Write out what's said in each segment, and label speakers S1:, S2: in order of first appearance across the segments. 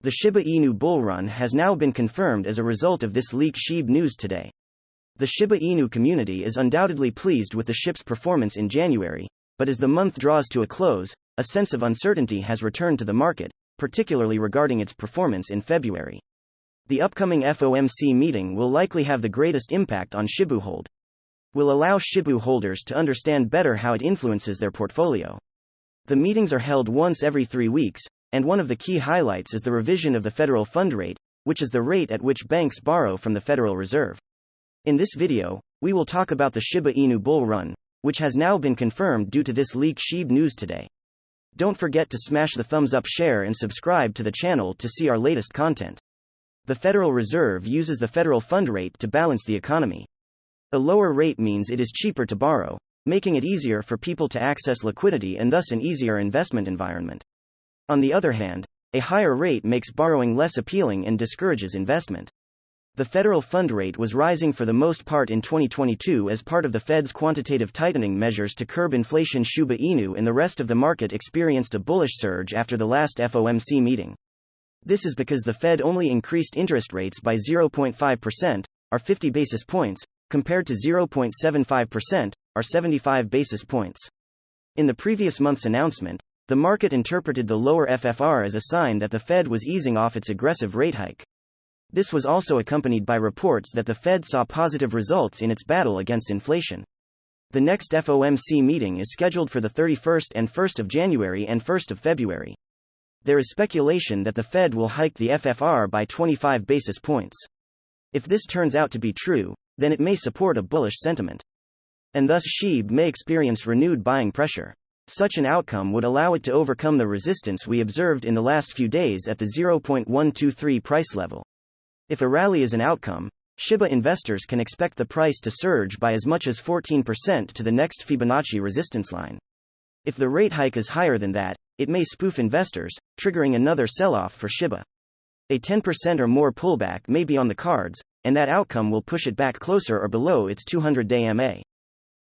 S1: The Shiba Inu bull run has now been confirmed as a result of this leak. Shib news today. The Shiba Inu community is undoubtedly pleased with the SHIB's performance in January, but as the month draws to a close, a sense of uncertainty has returned to the market, particularly regarding its performance in February. The upcoming FOMC meeting will likely have the greatest impact on Shibu hold. Will allow Shibu holders to understand better how it influences their portfolio. The meetings are held once every 3 weeks, and one of the key highlights is the revision of the federal fund rate, which is the rate at which banks borrow from the Federal Reserve. In this video, we will talk about the Shiba Inu bull run, which has now been confirmed due to this leak. Shib news today. Don't forget to smash the thumbs up, share and subscribe to the channel to see our latest content. The Federal Reserve uses the federal fund rate to balance the economy. A lower rate means it is cheaper to borrow, making it easier for people to access liquidity and thus an easier investment environment. On the other hand, a higher rate makes borrowing less appealing and discourages investment. The federal fund rate was rising for the most part in 2022 as part of the Fed's quantitative tightening measures to curb inflation. Shiba Inu and the rest of the market experienced a bullish surge after the last FOMC meeting. This is because the Fed only increased interest rates by 0.5%, or 50 basis points, compared to 0.75%, or 75 basis points. In the previous month's announcement, the market interpreted the lower FFR as a sign that the Fed was easing off its aggressive rate hike. This was also accompanied by reports that the Fed saw positive results in its battle against inflation. The next FOMC meeting is scheduled for the 31st and 1st of January and 1st of February. There is speculation that the Fed will hike the FFR by 25 basis points. If this turns out to be true, then it may support a bullish sentiment. And thus Shib may experience renewed buying pressure. Such an outcome would allow it to overcome the resistance we observed in the last few days at the 0.123 price level. If a rally is an outcome, Shiba investors can expect the price to surge by as much as 14% to the next Fibonacci resistance line. If the rate hike is higher than that, it may spoof investors, triggering another sell-off for Shiba. A 10% or more pullback may be on the cards, and that outcome will push it back closer or below its 200-day MA.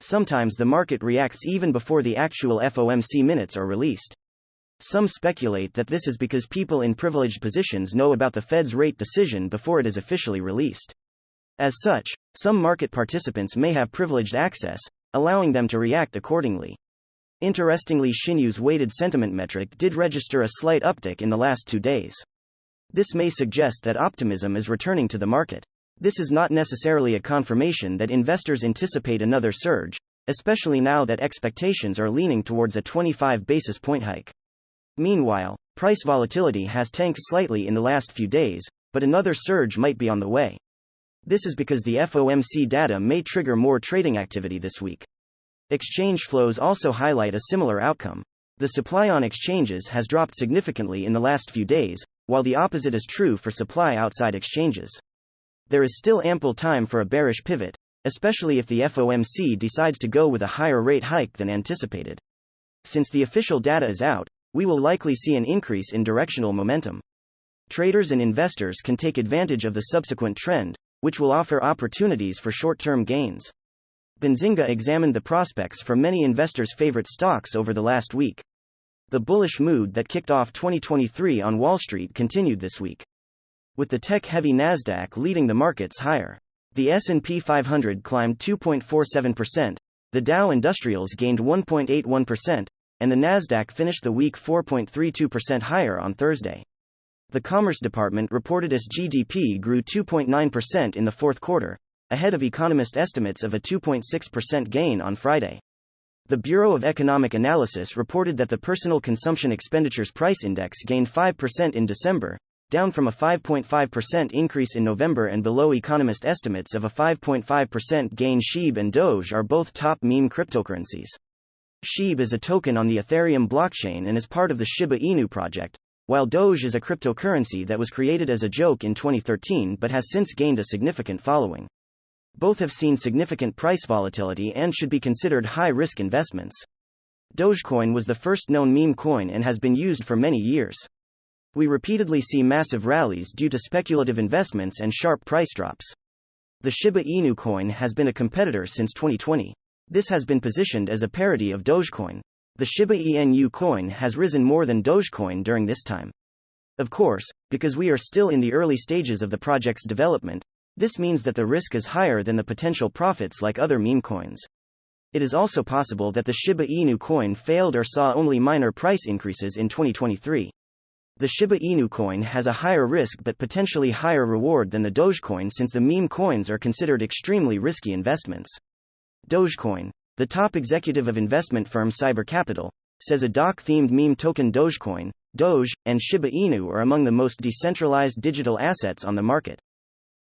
S1: Sometimes the market reacts even before the actual FOMC minutes are released. Some speculate that this is because people in privileged positions know about the Fed's rate decision before it is officially released. As such, some market participants may have privileged access, allowing them to react accordingly. Interestingly, Shinu's weighted sentiment metric did register a slight uptick in the last 2 days. This may suggest that optimism is returning to the market. This is not necessarily a confirmation that investors anticipate another surge, especially now that expectations are leaning towards a 25 basis point hike. Meanwhile, price volatility has tanked slightly in the last few days, but another surge might be on the way. This is because the FOMC data may trigger more trading activity this week. Exchange flows also highlight a similar outcome. The supply on exchanges has dropped significantly in the last few days, while the opposite is true for supply outside exchanges. There is still ample time for a bearish pivot, especially if the FOMC decides to go with a higher rate hike than anticipated. Since the official data is out, we will likely see an increase in directional momentum. Traders and investors can take advantage of the subsequent trend, which will offer opportunities for short-term gains. Benzinga examined the prospects for many investors' favorite stocks over the last week. The bullish mood that kicked off 2023 on Wall Street continued this week, with the tech-heavy Nasdaq leading the markets higher. The S&P 500 climbed 2.47%, the Dow Industrials gained 1.81%, and the Nasdaq finished the week 4.32% higher on Thursday. The Commerce Department reported its GDP grew 2.9% in the fourth quarter, ahead of economist estimates of a 2.6% gain on Friday. The Bureau of Economic Analysis reported that the Personal Consumption Expenditures Price Index gained 5% in December, down from a 5.5% increase in November and below economist estimates of a 5.5% gain. Shib and Doge are both top meme cryptocurrencies. Shib is a token on the Ethereum blockchain and is part of the Shiba Inu project, while Doge is a cryptocurrency that was created as a joke in 2013 but has since gained a significant following. Both have seen significant price volatility and should be considered high-risk investments. Dogecoin was the first known meme coin and has been used for many years. We repeatedly see massive rallies due to speculative investments and sharp price drops. The Shiba Inu coin has been a competitor since 2020. This has been positioned as a parody of Dogecoin. The Shiba Inu coin has risen more than Dogecoin during this time. Of course, because we are still in the early stages of the project's development, this means that the risk is higher than the potential profits like other meme coins. It is also possible that the Shiba Inu coin failed or saw only minor price increases in 2023. The Shiba Inu coin has a higher risk but potentially higher reward than the Dogecoin since the meme coins are considered extremely risky investments. Dogecoin, the top executive of investment firm Cyber Capital, says a DOC-themed meme token Dogecoin, Doge, and Shiba Inu are among the most decentralized digital assets on the market.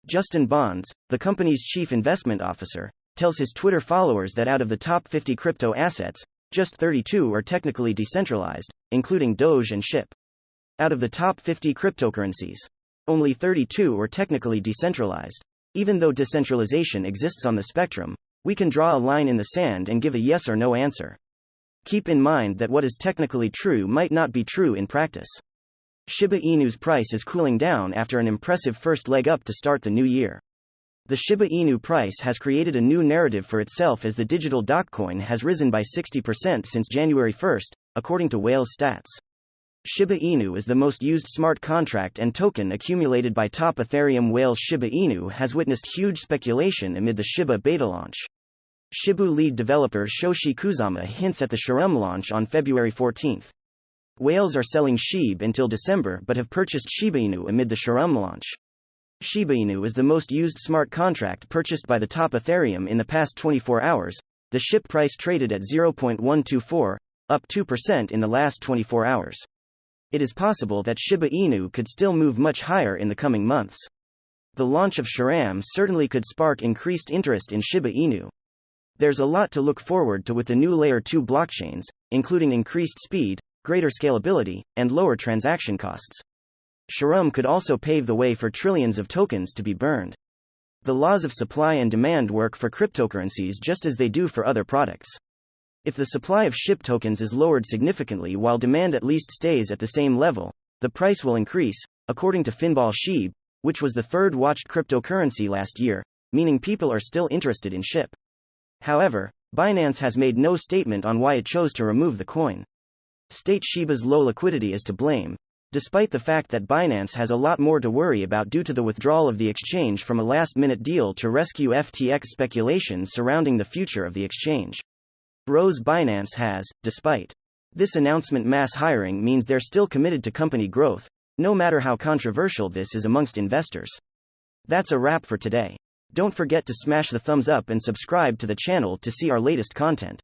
S1: Justin Bonds, the company's chief investment officer, tells his Twitter followers that out of the top 50 crypto assets, just 32 are technically decentralized, including Doge and Shib. Out of the top 50 cryptocurrencies, only 32 are technically decentralized. Even though decentralization exists on the spectrum, we can draw a line in the sand and give a yes or no answer. Keep in mind that what is technically true might not be true in practice. Shiba Inu's price is cooling down after an impressive first leg up to start the new year. The Shiba Inu price has created a new narrative for itself as the digital dogecoin has risen by 60% since January 1, according to Whale's stats. Shiba Inu is the most used smart contract and token accumulated by top Ethereum whales. Shiba Inu has witnessed huge speculation amid the Shiba beta launch. Shibu lead developer Shoshi Kusama hints at the Shib launch on February 14. Whales are selling Shib until December but have purchased Shiba Inu amid the Shib launch. Shiba Inu is the most used smart contract purchased by the top Ethereum in the past 24 hours. The Shib price traded at 0.124, up 2% in the last 24 hours. It is possible that Shiba Inu could still move much higher in the coming months. The launch of Shib certainly could spark increased interest in Shiba Inu. There's a lot to look forward to with the new Layer 2 blockchains, including increased speed, greater scalability, and lower transaction costs. Shib could also pave the way for trillions of tokens to be burned. The laws of supply and demand work for cryptocurrencies just as they do for other products. If the supply of Shib tokens is lowered significantly while demand at least stays at the same level, the price will increase, according to Finball Shib, which was the third watched cryptocurrency last year, meaning people are still interested in Shib. However, Binance has made no statement on why it chose to remove the coin. State Shiba's low liquidity is to blame, despite the fact that Binance has a lot more to worry about due to the withdrawal of the exchange from a last-minute deal to rescue FTX speculations surrounding the future of the exchange. Binance has, despite this announcement, mass hiring means they're still committed to company growth, no matter how controversial this is amongst investors. That's a wrap for today. Don't forget to smash the thumbs up and subscribe to the channel to see our latest content.